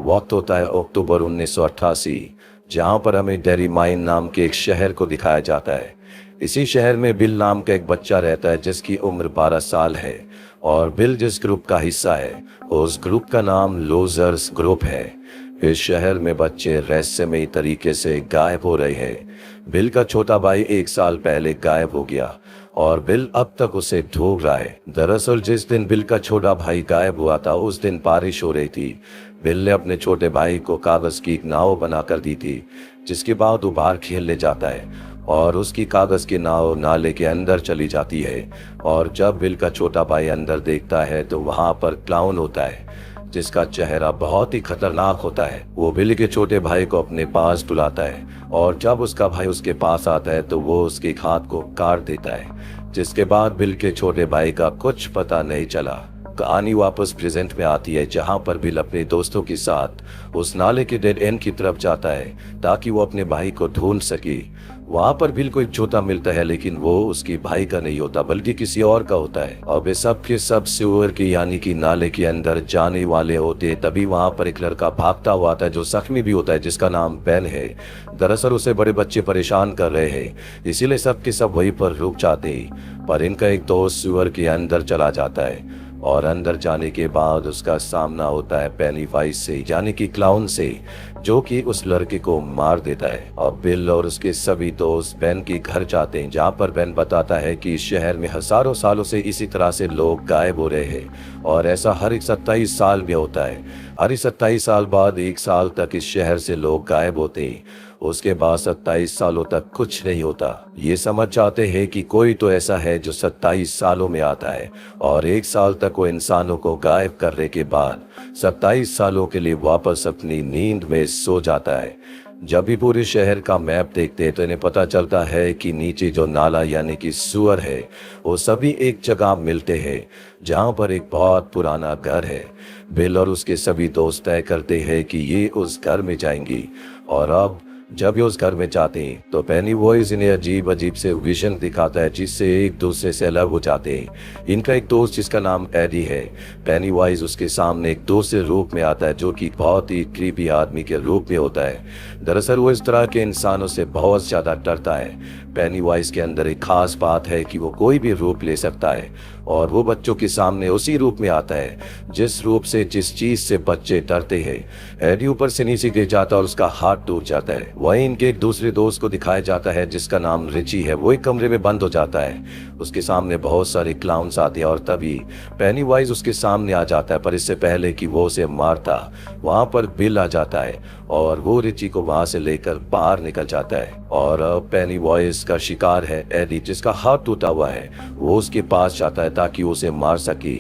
वक्त होता है अक्टूबर 1988, जहां पर हमें डेरी माइन नाम के एक शहर को दिखाया जाता है। इसी शहर में बिल नाम का एक बच्चा रहता है जिसकी उम्र 12 साल है और बिल जिस ग्रुप का हिस्सा है उस ग्रुप का नाम लूजर्स ग्रुप है। इस शहर में बच्चे रहस्यमयी तरीके से गायब हो रहे हैं। बिल का छोटा भाई 1 साल पहले गायब हो गया और बिल अब तक उसे ढूंढ रहा है। दरअसल जिस दिन बिल का छोटा भाई गायब हुआ था उस दिन बारिश हो रही थी। बिल ने अपने छोटे भाई को कागज की एक नाव बनाकर दी थी, जिसके बाद वो बाहर खेलने जाता है और उसकी कागज की नाव नाले के अंदर चली जाती है। और जब बिल का छोटा भाई अंदर देखता है तो वहां पर क्लाउन होता है जिसका चेहरा बहुत ही खतरनाक होता है। वो बिल के छोटे भाई को अपने पास बुलाता है और जब उसका भाई उसके पास आता है तो वो उसके हाथ को काट देता है, जिसके बाद बिल के छोटे भाई का कुछ पता नहीं चला। कहानी वापस प्रेजेंट में आती है जहां पर बिल अपने दोस्तों के साथ उस नाले के डेड एंड की तरफ जाता है ताकि वो अपने भाई को ढूंढ सके। वहां पर बिल को एक जूता मिलता है, लेकिन वो उसके भाई का नहीं होता बल्कि किसी और का होता है। और वे सब के सब सीवर के यानी कि नाले के अंदर जाने वाले होते। तभी वहां पर एक लड़का भागता हुआ आता है जो जख्मी भी होता है, जिसका नाम बेन है। दरअसल उसे बड़े बच्चे परेशान कर रहे हैं, इसीलिए सब के सब वहीं पर रुक जाते हैं। पर इनका एक दोस्त सीवर के अंदर चला जाता है और अंदर जाने के बाद उसका सामना होता है पेनीवाइज से यानी कि क्लाउन से, जो कि उस लड़के को मार देता है। और बिल और उसके सभी दोस्त बेन के घर जाते हैं, जहां पर बेन बताता है कि इस शहर में हजारों सालों से इसी तरह से लोग गायब हो रहे हैं और ऐसा हर एक 27 साल में होता है। हर 27 साल बाद 1 साल तक इस शहर से लोग गायब होते हैं। उसके बाद 27 सालों तक कुछ नहीं होता। ये समझ जाते हैं कि कोई तो ऐसा है जो 27 सालों में आता है और 1 साल तक वो इंसानों को गायब करने के बाद 27 सालों के लिए वापस अपनी नींद में सो जाता है। जब भी पूरे शहर का मैप देखते हैं तो इन्हें पता चलता है कि नीचे जो नाला यानी कि सुअर है वो सभी एक जगह मिलते हैं जहां पर एक बहुत पुराना घर है। बिल और उसके सभी दोस्त तय करते हैं कि ये उस घर में जाएंगी। और अब जब ये उस घर में जाते हैं तो पेनीवाइज इन्हें अजीब अजीब से विजन दिखाता है जिससे एक दूसरे से अलग हो जाते हैं। इनका एक दोस्त जिसका नाम एडी है, पेनीवाइज उसके सामने एक दूसरे रूप में आता है जो कि बहुत ही क्रीपी आदमी के रूप में होता है। दरअसल वो इस तरह के इंसानों से बहुत ज्यादा डरता है। पेनीवाइज के अंदर एक खास बात है कि वो कोई भी रूप ले सकता है और वो बच्चों के सामने उसी रूप में आता है जिस रूप से जिस चीज से बच्चे डरते हैं। एडी ऊपर से नीचे गिर जाता है और उसका हाथ टूट जाता है। वहीं इनके एक दूसरे दोस्त को दिखाया जाता है जिसका नाम रिची है। वो एक कमरे में बंद हो जाता है, उसके सामने बहुत सारे क्लाउन्स आते हैं और तभी पेनीवाइज उसके सामने आ जाता है। पर इससे पहले कि वो उसे मारता वहां पर बिल आ जाता है और वो रिची को वहां से लेकर बाहर निकल जाता है। और पेनीवाइज का शिकार है एडी जिसका हाथ टूटा हुआ है। वो उसके पास जाता है ताकि उसे मार सके।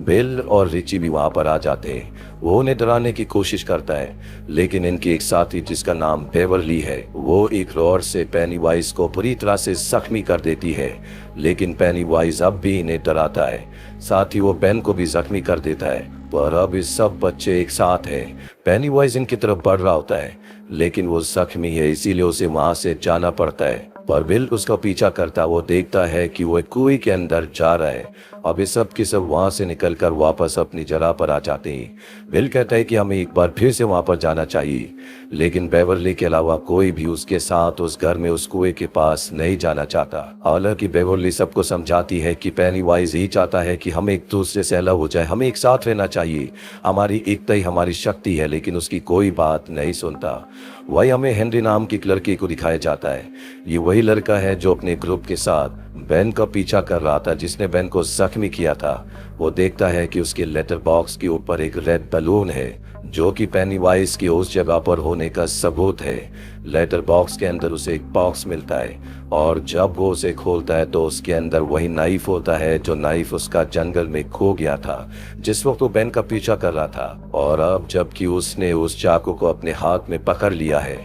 बिल और रिची भी वहां पर आ जाते हैं। वो उन्हें डराने की कोशिश करता है, लेकिन इनकी एक साथी जिसका नाम बेवरली है वो एक रॉड से पेनीवाइज को पूरी तरह से जख्मी कर देती है। लेकिन पेनीवाइज अब भी इन्हें डराता है, साथ ही वो बेन को भी जख्मी कर देता है। पर अब इस सब बच्चे एक साथ हैं। पेनीवाइज इनकी तरफ बढ़ रहा होता है लेकिन वो जख्मी है, इसीलिए उसे वहां से जाना पड़ता है। पर बिल उसका पीछा करता वो देखता है कि वो एक कुएं के अंदर जा रहा है। अब ये सब के सब वहां से निकलकर वापस अपनी जगह पर आ जाते हैं। बिल कहता है कि हमें एक बार फिर से वहां पर जाना चाहिए, लेकिन बेवरली के अलावा कोई भी उसके साथ उस घर में उस कुएं के पास नहीं जाना चाहता। हालांकि बेवरली सबको समझाती है कि पेनीवाइज ही चाहता है कि हम एक दूसरे से अलग हो जाए, हमें एक साथ रहना चाहिए, हमारी एकता ही हमारी शक्ति है, लेकिन उसकी कोई बात नहीं सुनता। वही हमें हेनरी नाम की एक लड़की को दिखाया जाता है। ये वही लड़का है जो अपने ग्रुप के साथ बेन का पीछा कर रहा था जिसने बेन को जख्मी किया था। वो देखता है कि उसके लेटर बॉक्स के ऊपर एक रेड बलून है जो कि पेनीवाइज की उस जगह पर होने का सबूत है। लेटर बॉक्स के अंदर उसे एक बॉक्स मिलता है और जब वो उसे खोलता है तो उसके अंदर वही नाइफ होता है जो नाइफ उसका जंगल में खो गया था जिस वक्त वो बेन का पीछा कर रहा था। और अब जबकि उसने उस चाकू को अपने हाथ में पकड़ लिया है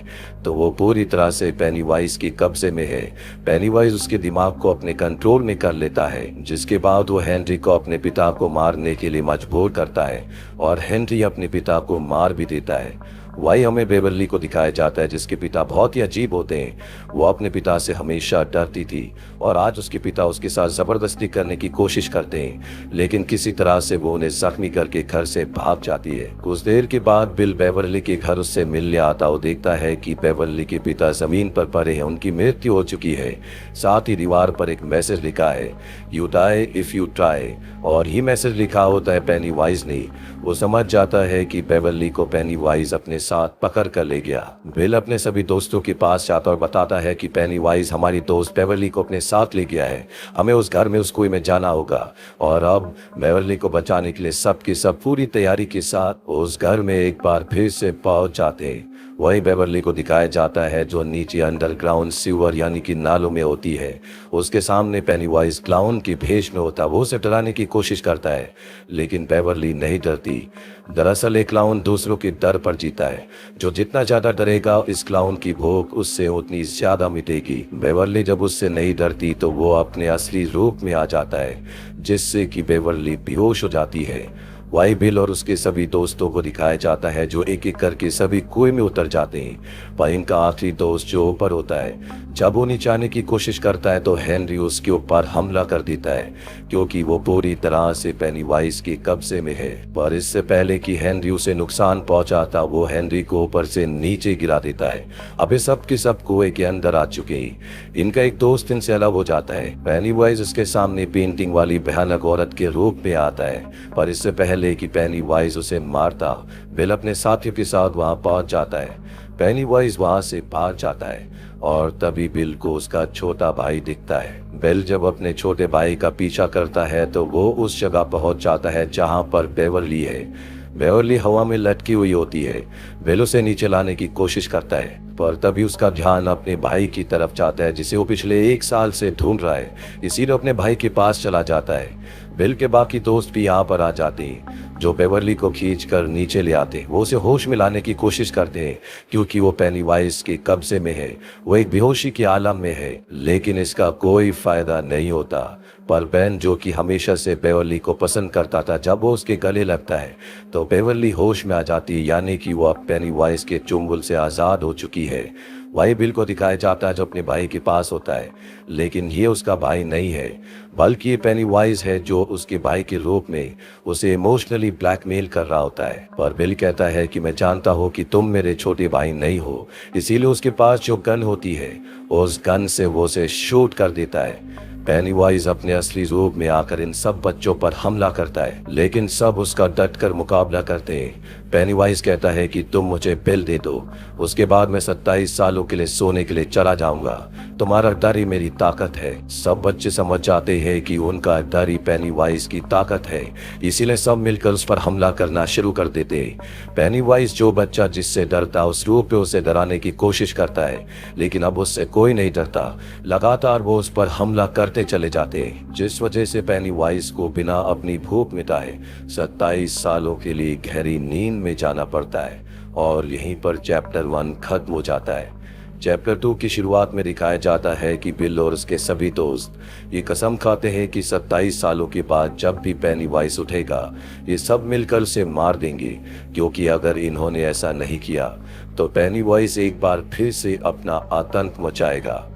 तो वो पूरी तरह से पेनीवाइज के कब्जे में है। पेनीवाइज उसके दिमाग को अपने कंट्रोल में कर लेता है, जिसके बाद वो हेनरी को अपने पिता को मारने के लिए मजबूर करता है और हेनरी अपने पिता को मार भी देता है। वही हमें बेवर्ली को दिखाया जाता है जिसके पिता बहुत ही अजीब होते हैं। वो अपने पिता से हमेशा डरती थी और आज उसके पिता उसके साथ ज़बरदस्ती करने की कोशिश करते हैं, लेकिन किसी तरह से वो उन्हें जख्मी करके घर से भाग जाती है। कुछ देर के बाद बिल बेवर्ली के घर उससे मिलने आता। वो देखता है कि बेवर्ली के पिता ज़मीन पर पड़े हैं, उनकी मृत्यु हो चुकी है। साथ ही दीवार पर एक मैसेज लिखा है, you die if you try, और ये मैसेज लिखा होता है पेनीवाइज ने। वो समझ जाता है कि बेवर्ली को पेनीवाइज अपने साथ पकड़ कर ले गया। बिल अपने सभी दोस्तों के पास जाता और बताता है कि पेनीवाइज हमारी दोस्त बेवर्ली को अपने साथ ले गया है, हमें उस घर में उस कुएं में जाना होगा। और अब बेवर्ली को बचाने के लिए सब के सब पूरी तैयारी के साथ उस घर में एक बार फिर से पहुंच जाते हैं। वही बेवर्ली को दिखाया जाता है जो नीचे अंडरग्राउंड सीवर यानी कि नालों में होती है। उसके सामने पेनीवाइज क्लाउन की भेष में होता। वो उसे डराने की कोशिश करता है, लेकिन बेवर्ली नहीं डरती। दरअसल एक क्लाउन दूसरों के डर पर जीता है। जो जितना ज्यादा डरेगा इस क्लाउन की भूख उससे उतनी ज्यादा मिटेगी। बेवर्ली जब उससे नहीं डरती तो वो अपने असली रूप में आ जाता है, जिससे कि बेवर्ली बेहोश हो जाती है। वाई बिल और उसके सभी दोस्तों को दिखाया जाता है जो एक एक करके सभी कुएं में उतर जाते हैं। पर इनका आखिरी दोस्त जो ऊपर होता है, जब वो नीचे आने की कोशिश करता है तो हेनरी उसके ऊपर हमला कर देता है, क्योंकि वो पूरी तरह से पेनीवाइज के कब्जे में है। पर इससे पहले कि हेनरी उसे नुकसान पहुंचाता, वो हेनरी को ऊपर से नीचे गिरा देता है। अब ये सब के सब कुएं के अंदर आ चुके हैं। इनका एक दोस्त इनसे अलग हो जाता है। पेनीवाइज उसके सामने पेंटिंग वाली भयानक औरत के रूप में आता है, पर इससे पहले कि पेनीवाइज उसे मारता, बिल अपने साथियों के साथ वहां पहुंच जाता है। पेनीवाइज वहां से भाग जाता है और तभी बिल को उसका छोटा भाई दिखता है। बिल जब अपने छोटे भाई का पीछा करता है तो वो उस जगह पहुंच जाता है जहां पर बेवर्ली है। बेवर्ली हवा में लटकी हुई होती है। बिल उसे नीचे लाने की कोशिश करता है, पर तभी उसका ध्यान अपने भाई की तरफ जाता है जिसे वो पिछले 1 साल से ढूंढ रहा है। इसीलिए अपने भाई के पास चला जाता है। बिल के बाकी दोस्त भी यहाँ पर आ जाते हैं, जो बेवर्ली को खींचकर नीचे ले आते हैं। वो उसे होश में लाने की कोशिश करते हैं, क्योंकि वो पेनीवाइज के कब्जे में है। वो एक बेहोशी के आलम में है, लेकिन इसका कोई फायदा नहीं होता। पर बेन, जो कि हमेशा से बेवर्ली को पसंद करता था, जब वो उसके गले लगता है तो बेवर्ली होश में आ जाती है, यानी कि वो अब पेनीवाइज के चुंगल से आज़ाद हो चुकी है। वही बिल को दिखाया जाता है जो अपने भाई के पास होता है, लेकिन ये उसका भाई नहीं है, बल्कि ये पेनीवाइज है जो उसके भाई के रूप में उसे इमोशनली ब्लैकमेल कर रहा होता है। पर बिल कहता है कि मैं जानता हूँ कि तुम मेरे छोटे भाई नहीं हो, इसीलिए उसके पास जो गन होती है उस गन से वो उसे शूट कर देता है। पेनीवाइज अपने असली रूप में आकर इन सब बच्चों पर हमला करता है, लेकिन सब उसका डटकर मुकाबला करते हैं। पेनीवाइज कहता है कि तुम मुझे बिल दे दो, उसके बाद मैं 27 सालों के लिए सोने के लिए चला जाऊंगा। तुम्हारा डर ही मेरी ताकत है। सब बच्चे समझ जाते हैं कि उनका डर ही पेनीवाइज की ताकत है, इसीलिए सब मिलकर उस पर हमला करना शुरू कर देते हैं। पेनीवाइज जो बच्चा जिससे डरता उस रूप में उसे डराने की कोशिश करता है, लेकिन अब उससे कोई नहीं डरता। लगातार वो उस पर हमला करते चले जाते हैं, जिस वजह से पेनीवाइज को बिना अपनी भूख मिटाए 27 सालों के लिए गहरी नींद में जाना पड़ता है। और यहीं पर चैप्टर 1 खत्म हो जाता है। चैप्टर 2 की शुरुआत में दिखाया जाता है कि बिल और उसके सभी दोस्त ये कसम खाते हैं कि 27 सालों के बाद जब भी पेनीवाइज उठेगा ये सब मिलकर उसे मार देंगे, क्योंकि अगर इन्होंने ऐसा नहीं किया तो पेनीवाइज एक बार फिर से अपना आतंक मचाएगा।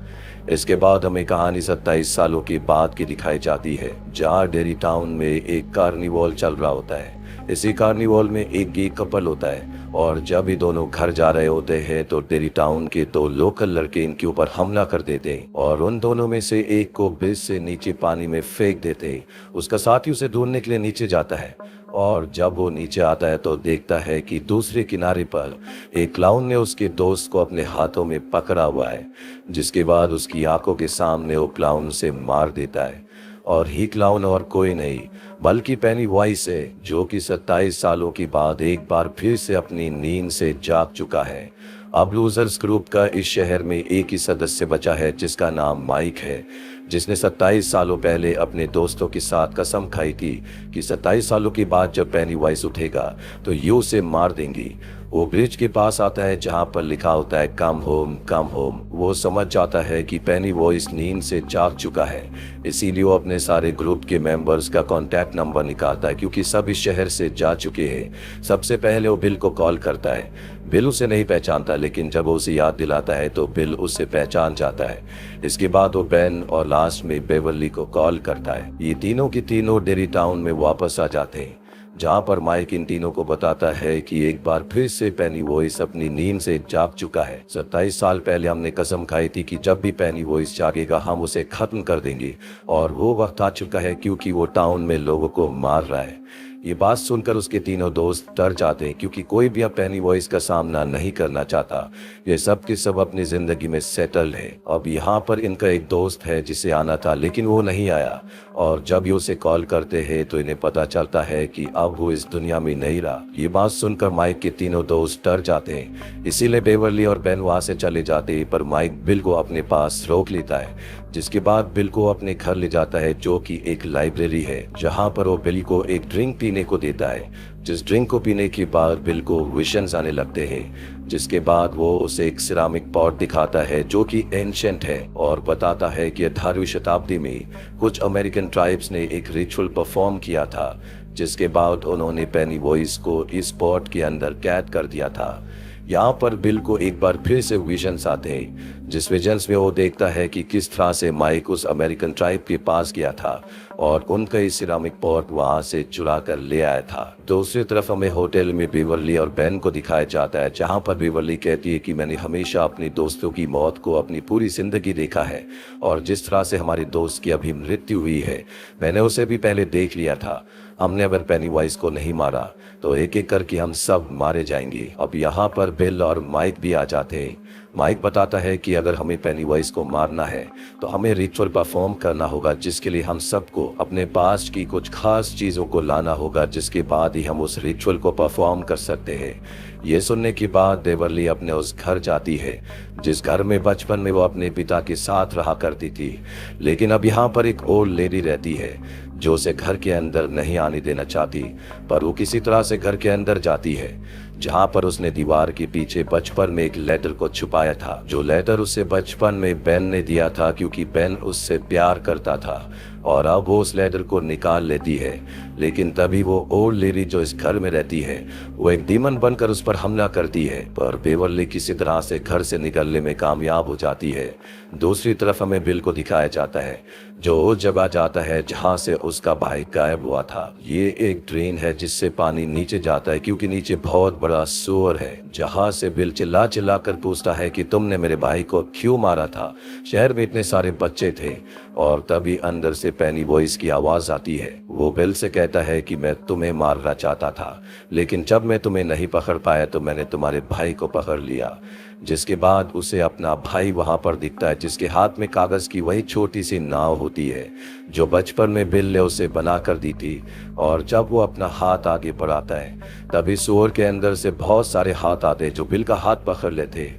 इसके बाद हमें कहानी 27 सालों के बाद की दिखाई जाती है, जहाँ डेरी टाउन में एक कार्निवल चल रहा होता है। इसी कार्निवल में एक गे कपल होता है, और जब ये दोनों घर जा रहे होते हैं तो डेरी टाउन के 2 लोकल लड़के इनके ऊपर हमला कर देते हैं और उन दोनों में से एक को ब्रिज से नीचे पानी में फेंक देते हैं। उसका साथी उसे ढूंढने के लिए नीचे जाता है, और जब वो नीचे आता है तो देखता है कि दूसरे किनारे पर एक क्लाउन ने उसके दोस्त को अपने हाथों में पकड़ा हुआ है, जिसके बाद उसकी आंखों के सामने वो क्लाउन से मार देता है। और ही क्लाउन और कोई नहीं बल्कि पेनीवाइज है, जो कि 27 सालों के बाद एक बार फिर से अपनी नींद से जाग चुका है। अब लूजर्स ग्रुप का इस शहर में एक ही सदस्य बचा है, जिसका नाम माइक है, जिसने 27 सालों पहले अपने दोस्तों के साथ कसम खाई थी कि 27 सालों के बाद जब पेनीवाइज उठेगा तो ये उसे मार देंगी। वो ब्रिज के पास आता है जहाँ पर लिखा होता है कम होम कम होम। वो समझ जाता है कि पेनी वॉइस नींद से जाग चुका है, इसीलिए वो अपने सारे ग्रुप के मेंबर्स का कॉन्टैक्ट नंबर निकालता है क्योंकि सब इस शहर से जा चुके हैं। सबसे पहले वो बिल को कॉल करता है। बिल उसे नहीं पहचानता, लेकिन जब वो उसे याद दिलाता है तो बिल उसे पहचान जाता है। इसके बाद वो बेन और लास्ट में बेवर्ली को कॉल करता है। ये तीनों की तीनों डेरी टाउन में वापस आ जाते हैं, जहाँ पर माइक इन तीनों को बताता है कि एक बार फिर से पेनी वॉइस अपनी नींद से जाग चुका है। 27 साल पहले हमने कसम खाई थी कि जब भी पेनी वॉइस जागेगा हम उसे खत्म कर देंगे, और वो वक्त आ चुका है क्योंकि वो टाउन में लोगों को मार रहा है। ये बात सुनकर उसके तीनों दोस्त डर जाते हैं क्योंकि कोई भी अब पेनी वॉइस का सामना नहीं करना चाहता। ये सब के सब अपनी जिंदगी में सेटल्ड है। अब यहाँ पर इनका एक दोस्त है जिसे आना था लेकिन वो नहीं आया, और जब ये उसे कॉल करते हैं तो इन्हें पता चलता है कि अब वो इस दुनिया में नहीं रहा। ये बात सुनकर माइक के तीनों दोस्त डर जाते हैं, इसीलिए बेवर्ली और बेन वहाँ से चले जाते हैं, पर माइक बिल को अपने पास रोक लेता है। जिसके बाद बिल को अपने घर ले जाता है जो कि एक लाइब्रेरी है, जहाँ पर वो बिल को एक ड्रिंक पीने को देता है। जिस ड्रिंक को पीने के बाद बिल को विजन्स आने लगते हैं, जिसके बाद वो उसे एक सिरामिक पॉट दिखाता है जो कि एंशिएंट है, और बताता है कि 18वीं शताब्दी में कुछ अमेरिकन ट्राइब्स ने एक रिचुअल परफॉर्म किया था, जिसके बाद उन्होंने पेनी वॉइस को इस पॉट के अंदर कैद कर दिया था। यहाँ पर बिल को एक बार फिर से विजन्स आते हैं, जिस विजन्स में वो देखता है कि किस तरह से माइक उस अमेरिकन ट्राइब के पास गया था और उनका इस सिरामिक पॉट वहां से चुरा कर ले आया था। दूसरी तरफ हमें होटल में बेवर्ली और बेन को दिखाया जाता है, जहां पर बेवर्ली कहती है कि मैंने हमेशा अपने दोस्तों की मौत को अपनी पूरी जिंदगी देखा है, और जिस तरह से हमारे दोस्त की अभी मृत्यु हुई है मैंने उसे भी पहले देख लिया था। हमने अगर पेनी वॉइस को नहीं मारा तो एक एक करके हम सब मारे जाएंगे। अब यहाँ पर बिल और माइक भी आ जाते हैं। माइक बताता है कि अगर हमें पेनी वॉइस को मारना है तो हमें रिचुअल परफॉर्म करना होगा, जिसके लिए हम सबको अपने पास की कुछ खास चीज़ों को लाना होगा, जिसके बाद ही हम उस रिचुअल को परफॉर्म कर सकते हैं। ये सुनने के बाद बेवर्ली अपने उस घर जाती है जिस घर में बचपन में वो अपने पिता के साथ रहा करती थी, लेकिन अब यहाँ पर एक ओल्ड लेडी रहती है जो उसे घर के अंदर नहीं आने देना चाहती, पर वो किसी तरह से घर के अंदर जाती है, जहाँ पर उसने दीवार के पीछे बचपन में एक लेटर को छुपाया था, जो लेटर उसे बचपन में बेन ने दिया था क्योंकि बेन उससे प्यार करता था। और अब वो उस लेटर को निकाल लेती है, लेकिन तभी वो ओल्ड लेडी जो इस घर में रहती है वो एक डीमन बनकर उस पर हमला करती है, पर बेवर्ली किसी तरह से घर से निकलने में कामयाब हो जाती है। दूसरी तरफ हमें बिल को दिखाया जाता है जो उस जगह जाता है जहाँ से उसका भाई गायब हुआ था। ये एक ड्रेन है जिससे पानी नीचे जाता है क्योंकि नीचे बहुत बड़ा सूअर है, जहाँ से बिल चिल्ला चिल्ला कर पूछता है कि तुमने मेरे भाई को क्यों मारा था, शहर में इतने सारे बच्चे थे। और तभी अंदर से पेनी वॉइस की आवाज आती है। वो बिल से कहता है कि मैं तुम्हें मारना चाहता था, लेकिन जब मैं तुम्हें नहीं पकड़ पाया तो मैंने तुम्हारे भाई को पकड़ लिया। जिसके बाद उसे अपना भाई वहां पर दिखता है, जिसके हाथ में कागज की वही छोटी सी नाव होती है जो बचपन में बिल ने उसे बना कर दी थी। और जब वो अपना हाथ आगे बढ़ाता है तभी सूअर के अंदर से बहुत सारे हाथ आते जो बिल का हाथ पकड़ लेते,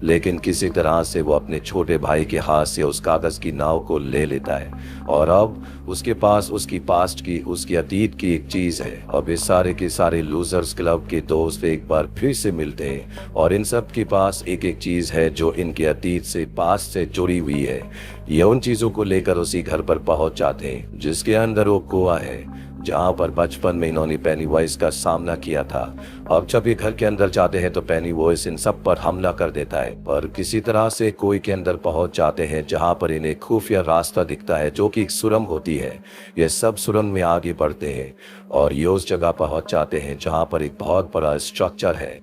लेकिन किसी तरह से वो अपने छोटे भाई के हाथ से उस कागज की नाव को ले लेता है। और अब उसके पास उसकी पास्ट की, उसकी अतीत की एक चीज है। अब इस सारे के सारे लूजर्स क्लब के दोस्त एक बार फिर से मिलते हैं और इन सब के पास एक एक चीज है जो इनके अतीत से, पास्ट से जुड़ी हुई है। ये उन चीजों को लेकर उसी घर पर पहुंच जाते हैं जिसके अंदर वो कुआं है जहाँ पर बचपन में इन्होंने पेनी वॉइस का सामना किया था। अब जब ये घर के अंदर जाते हैं तो पेनी वॉइस इन सब पर हमला कर देता है, पर किसी तरह से कोई के अंदर पहुंच जाते हैं जहाँ पर इन्हें खुफिया रास्ता दिखता है जो कि एक सुरंग होती है। ये सब सुरंग में आगे बढ़ते हैं और ये उस जगह पहुंच जाते हैं जहाँ पर एक बहुत बड़ा स्ट्रक्चर है।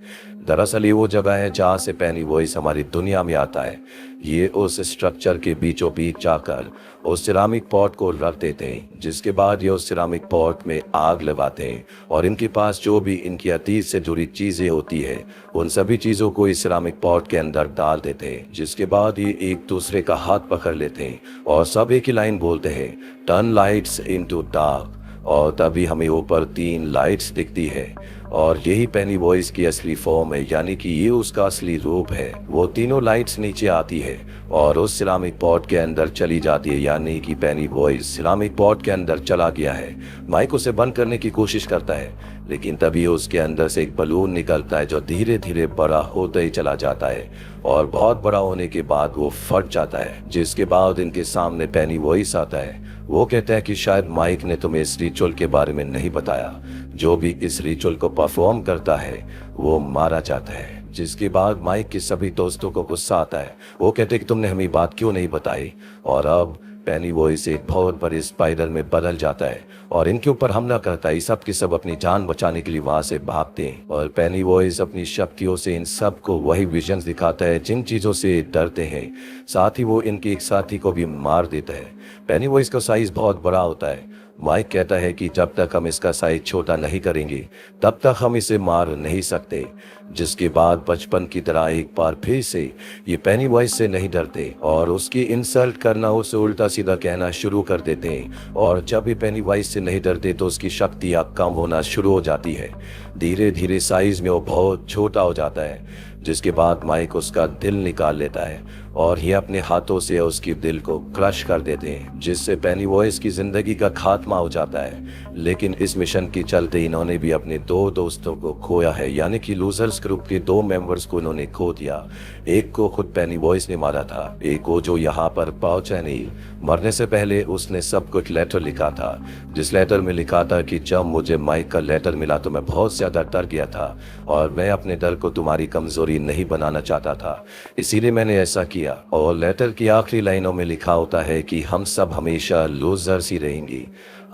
दरअसल ये वो जगह है जहाँ से पेनी वॉइस हमारी दुनिया में आता है। ये उस स्ट्रक्चर के बीचों बीच जाकर उस सिरामिक पॉट को रख देते हैं, जिसके बाद ये उस सिरामिक पॉट में आग लगाते हैं और इनके पास जो भी इनकी अतीत से जुड़ी चीज़ें होती है उन सभी चीज़ों को इस सिरामिक पॉट के अंदर डाल देते हैं। जिसके बाद ये एक दूसरे का हाथ पकड़ लेते हैं और सब एक ही लाइन बोलते हैं, टर्न लाइट्स इनटू डार्क। और तभी हमें ऊपर 3 लाइट्स दिखती है और यही पेनी वॉइस की असली फॉर्म है, यानी कि ये उसका असली रूप है। वो तीनों लाइट्स नीचे आती है और उस सिरामिक पॉट के अंदर चली जाती है, यानी कि पेनी वॉइस सिरामिक पॉट के अंदर चला गया है। माइक उसे बंद करने की कोशिश करता है लेकिन तभी उसके अंदर से एक बलून निकलता है जो धीरे धीरे बड़ा होता ही चला जाता है और बहुत बड़ा होने के बाद वो फट जाता है। जिसके बाद इनके सामने पेनी वॉइस आता है। वो कहता है कि शायद माइक ने तुम्हें इस रिचुअल के बारे में नहीं बताया। जो भी इस रिचुअल को परफॉर्म करता है वो मारा जाता है। जिसके बाद माइक के सभी दोस्तों को गुस्सा आता है। वो कहते हैं कि तुमने हमें बात क्यों नहीं बताई। और अब पेनी वॉइस एक बहुत बड़े स्पाइडर में बदल जाता है और इनके ऊपर हमला करता है। सब के सब अपनी जान बचाने के लिए वहां से भागते हैं और पेनी वॉइस अपनी शक्तियों से इन सब को वही विजन्स दिखाता है जिन चीजों से डरते हैं। साथ ही वो इनके एक साथी को भी मार देता है। पेनी वॉइस का साइज बहुत बड़ा होता है। माइक कहता है कि जब तक हम इसका साइज छोटा नहीं करेंगे तब तक हम इसे मार नहीं सकते। जिसके बाद बचपन की तरह एक बार फिर से ये पेनी वॉइस से नहीं डरते और उसकी इंसल्ट करना, उसे उल्टा सीधा कहना शुरू कर देते हैं। और जब भी पेनी वॉइस से नहीं डरते तो उसकी शक्तियाँ कम होना शुरू हो जाती है। धीरे धीरे साइज में वो बहुत छोटा हो जाता है। जिसके बाद माइक उसका दिल निकाल लेता है और ये अपने हाथों से उसकी दिल को क्रश कर देते हैं, जिससे पेनी वॉइस की जिंदगी का खात्मा हो जाता है। लेकिन इस मिशन के चलते इन्होंने भी अपने 2 दोस्तों को खोया है, यानी कि लूजर्स ग्रुप के 2 मेंबर्स को इन्होंने खो दिया। एक को खुद पेनी वॉइस ने मारा था, एक को जो यहाँ पर पहुंचा नहीं। मरने से पहले उसने सब कुछ लेटर लिखा था, जिस लेटर में लिखा था कि जब मुझे माइक का लेटर मिला तो मैं बहुत ज्यादा डर गया था और मैं अपने डर को तुम्हारी कमजोरी नहीं बनाना चाहता था, इसीलिए मैंने ऐसा किया। और लेटर की आखिरी लाइनों में लिखा होता है कि हम सब हमेशा लूजर्स ही रहेंगे।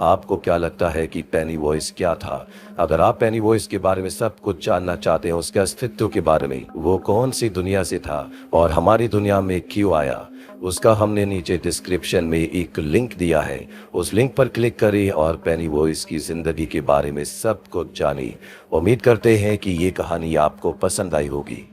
आपको क्या लगता है कि पेनी वॉइस क्या था? अगर आप पेनी वॉइस के बारे में सब कुछ जानना चाहते हैं, उसके अस्तित्व के बारे में, वो कौन सी दुनिया से था और हमारी दुनिया में क्यों आया, उसका हमने नीचे डिस्क्रिप्शन में एक लिंक दिया है। उस लिंक पर क्लिक करें और पेनी वॉइस की जिंदगी के बारे में सब कुछ जानिए। उम्मीद करते हैं कि ये कहानी आपको पसंद आई होगी।